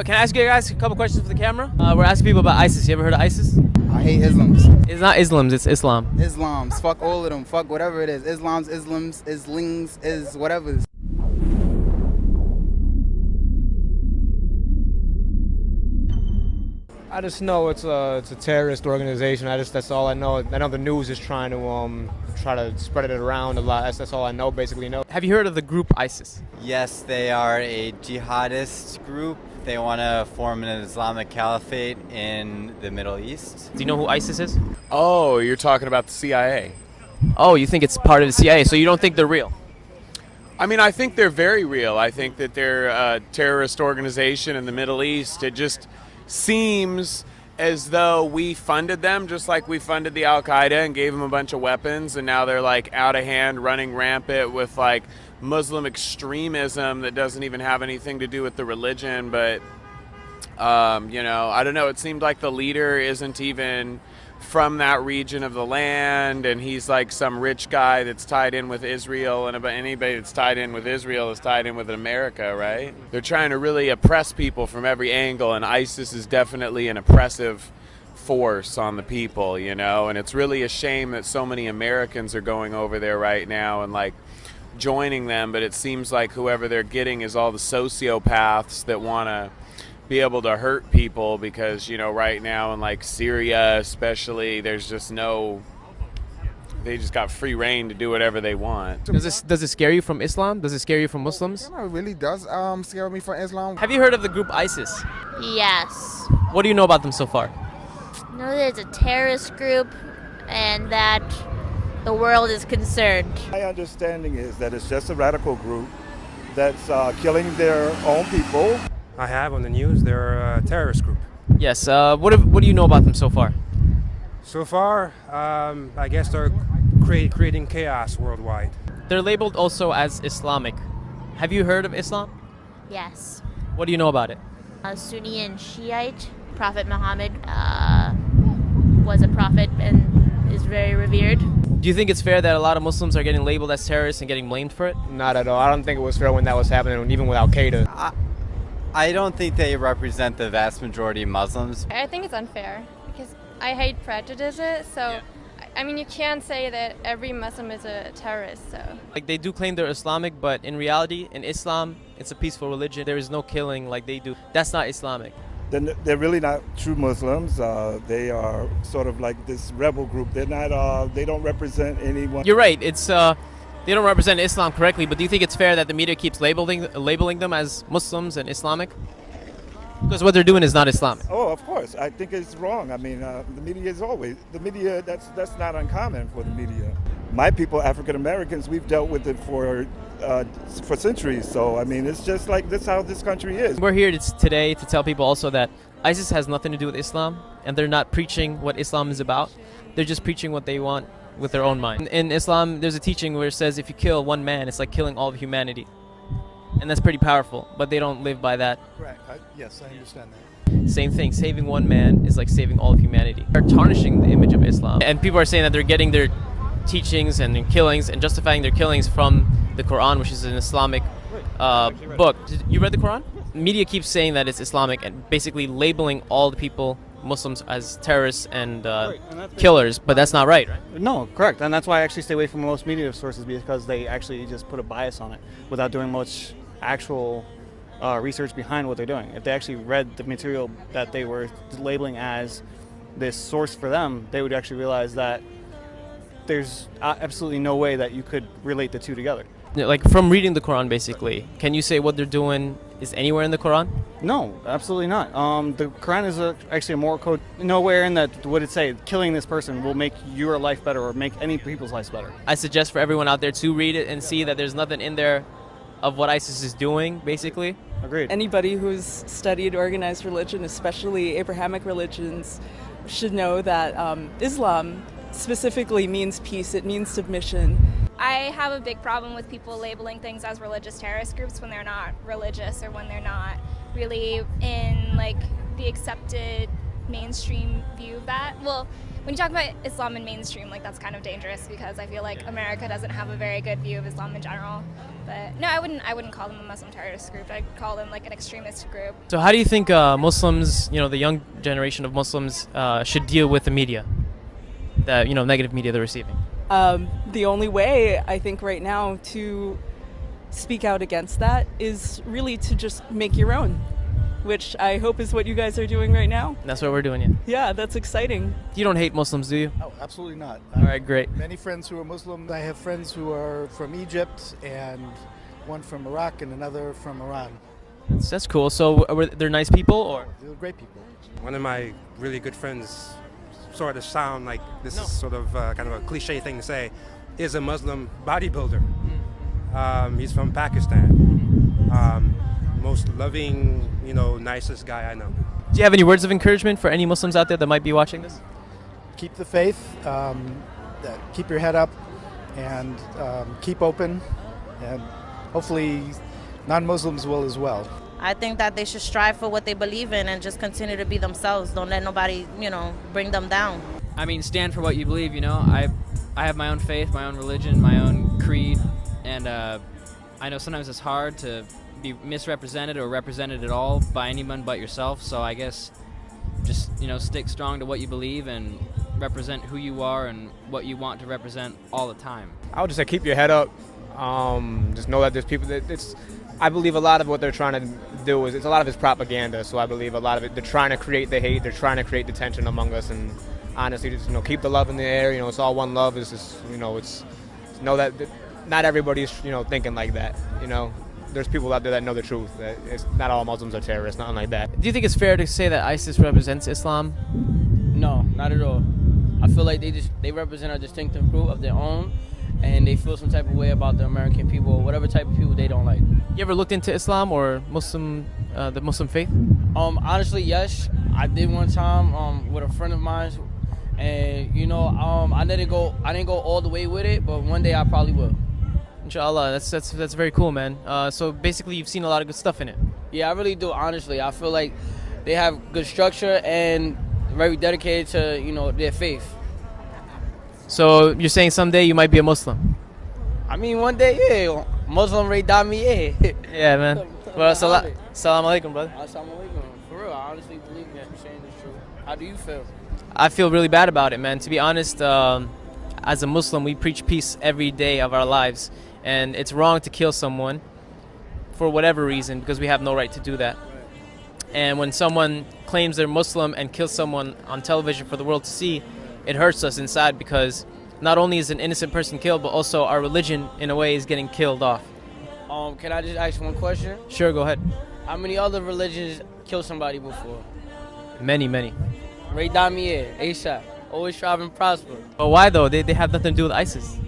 Can I ask you guys a couple questions for the camera? We're asking people about ISIS. You ever heard of ISIS? I hate Islams. It's not Islams, it's Islam. Islams. Fuck all of them. Fuck whatever it is. Islams, Islings, is whatever. I just know it's a terrorist organization. That's all I know. I know the news is trying to try to spread it around a lot. That's all I know. Basically know. Have you heard of the group ISIS? Yes, they are a jihadist group. They want to form an Islamic caliphate in the Middle East. Do you know who ISIS is? Oh, you're talking about the CIA. Oh, you think it's part of the CIA, so you don't think they're real? I mean, I think they're very real. I think that they're a terrorist organization in the Middle East. It just seems as though we funded them just like we funded the Al-Qaeda and gave them a bunch of weapons, and now they're like out of hand, running rampant with like Muslim extremism that doesn't even have anything to do with the religion. But I don't know, it seemed like the leader isn't even from that region of the land, and he's like some rich guy that's tied in with Israel, and anybody that's tied in with Israel is tied in with America, right? They're trying to really oppress people from every angle, and ISIS is definitely an oppressive force on the people, and it's really a shame that so many Americans are going over there right now and like joining them, but it seems like whoever they're getting is all the sociopaths that want to be able to hurt people, because right now in like Syria especially, there's just they just got free reign to do whatever they want. Does it scare you from Islam? Does it scare you from Muslims? It really does scare me from Islam. Have you heard of the group ISIS? Yes. What do you know about them so far? I know that it's a terrorist group and that the world is concerned. My understanding is that it's just a radical group that's killing their own people. I have on the news they're a terrorist group. Yes. What do you know about them so far? So far, I guess they're creating chaos worldwide. They're labeled also as Islamic. Have you heard of Islam? Yes. What do you know about it? Sunni and Shiite. Prophet Muhammad was a prophet and is very revered. Do you think it's fair that a lot of Muslims are getting labeled as terrorists and getting blamed for it? Not at all. I don't think it was fair when that was happening, even with Al-Qaeda. I don't think they represent the vast majority of Muslims. I think it's unfair because I hate prejudices. So, I mean, you can't say that every Muslim is a terrorist. So, like, they do claim they're Islamic, but in reality, in Islam, it's a peaceful religion. There is no killing like they do. That's not Islamic. They're really not true Muslims. They are sort of like this rebel group. They're not. They don't represent anyone. You're right. It's they don't represent Islam correctly. But do you think it's fair that the media keeps labeling them as Muslims and Islamic? Because what they're doing is not Islamic. Oh, of course. I think it's wrong. I mean, the media is always the media. That's not uncommon for the media. My people, African Americans, we've dealt with it for centuries. So I mean, it's just like this how this country is. We're here today to tell people also that ISIS has nothing to do with Islam, and they're not preaching what Islam is about. They're just preaching what they want with their own mind. In Islam, there's a teaching where it says if you kill one man, it's like killing all of humanity. And that's pretty powerful, but they don't live by that. Right. Yes, I understand that. Same thing, saving one man is like saving all of humanity. They're tarnishing the image of Islam. And people are saying that they're getting their teachings and their killings and justifying their killings from the Quran, which is an Islamic book. You read the Quran? Media keeps saying that it's Islamic and basically labeling all the people, Muslims, as terrorists and killers, but that's not right, right? No, correct. And that's why I actually stay away from most media sources, because they actually just put a bias on it without doing much actual research behind what they're doing. If they actually read the material that they were labeling as this source for them, they would actually realize that there's absolutely no way that you could relate the two together. Like from reading the Quran, basically, can you say what they're doing is anywhere in the Quran? No, absolutely not. The Quran is actually a moral code. Nowhere in that would it say killing this person will make your life better or make any people's lives better. I suggest for everyone out there to read it and see that there's nothing in there of what ISIS is doing, basically. Agreed. Anybody who's studied organized religion, especially Abrahamic religions, should know that Islam specifically means peace. It means submission. I have a big problem with people labeling things as religious terrorist groups when they're not religious or when they're not really in like the accepted mainstream view of that. Well, when you talk about Islam in mainstream, like that's kind of dangerous because I feel like America doesn't have a very good view of Islam in general. But no, I wouldn't call them a Muslim terrorist group. I'd call them like an extremist group. So how do you think Muslims, the young generation of Muslims, should deal with the media, the negative media they're receiving? The only way I think right now to speak out against that is really to just make your own, which I hope is what you guys are doing right now. That's what we're doing, yeah. Yeah, that's exciting. You don't hate Muslims, do you? Oh, absolutely not. All right, great. Many friends who are Muslim. I have friends who are from Egypt, and one from Iraq, and another from Iran. That's cool. So they're nice people, or? They're great people. One of my really good friends, sort of sound like this is sort of kind of a cliche thing to say, is a Muslim bodybuilder. He's from Pakistan. Most loving, nicest guy I know. Do you have any words of encouragement for any Muslims out there that might be watching this? Keep the faith, keep your head up, and keep open, and hopefully non-Muslims will as well. I think that they should strive for what they believe in and just continue to be themselves. Don't let nobody, bring them down. I mean, stand for what you believe, I have my own faith, my own religion, my own creed, and I know sometimes it's hard to be misrepresented or represented at all by anyone but yourself, so I guess just stick strong to what you believe and represent who you are and what you want to represent all the time. I would just say keep your head up. Just know that there's people that I believe a lot of what they're trying to do is a lot of it's propaganda, so I believe a lot of it they're trying to create the hate, they're trying to create the tension among us, and honestly just keep the love in the air. It's all one love. It's just it's know that not everybody's thinking like that. There's people out there that know the truth. That it's not all Muslims are terrorists, nothing like that. Do you think it's fair to say that ISIS represents Islam? No, not at all. I feel like they represent a distinctive group of their own, and they feel some type of way about the American people or whatever type of people they don't like. You ever looked into Islam or the Muslim faith? Honestly, yes. I did one time with a friend of mine, and I didn't go all the way with it, but one day I probably will. Inshallah, that's very cool, man. So basically, you've seen a lot of good stuff in it. Yeah, I really do. Honestly, I feel like they have good structure and very dedicated to their faith. So you're saying someday you might be a Muslim? I mean, one day, yeah. Muslim Ray Dami, yeah. Yeah, man. Well, salam alaikum, brother. Assalamu alaikum. For real, I honestly believe that you're saying this true. How do you feel? I feel really bad about it, man. To be honest, as a Muslim, we preach peace every day of our lives. And it's wrong to kill someone for whatever reason because we have no right to do that. And when someone claims they're Muslim and kills someone on television for the world to see, it hurts us inside because not only is an innocent person killed, but also our religion, in a way, is getting killed off. Can I just ask one question? Sure, go ahead. How many other religions killed somebody before? Many, many. Ray Damier, ASAP, always strive and prosper. But why, though? They have nothing to do with ISIS.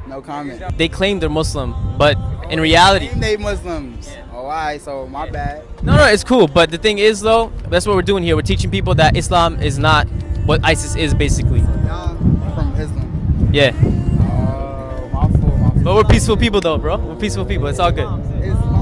No comment. They claim they're Muslim, but in reality... They Muslims. Yeah. Oh, alright, so my bad. No, it's cool. But the thing is, though, that's what we're doing here. We're teaching people that Islam is not what ISIS is, basically. Y'all from Islam? Yeah. Oh, my fault. But we're peaceful people, though, bro. We're peaceful people. It's all good. Islam.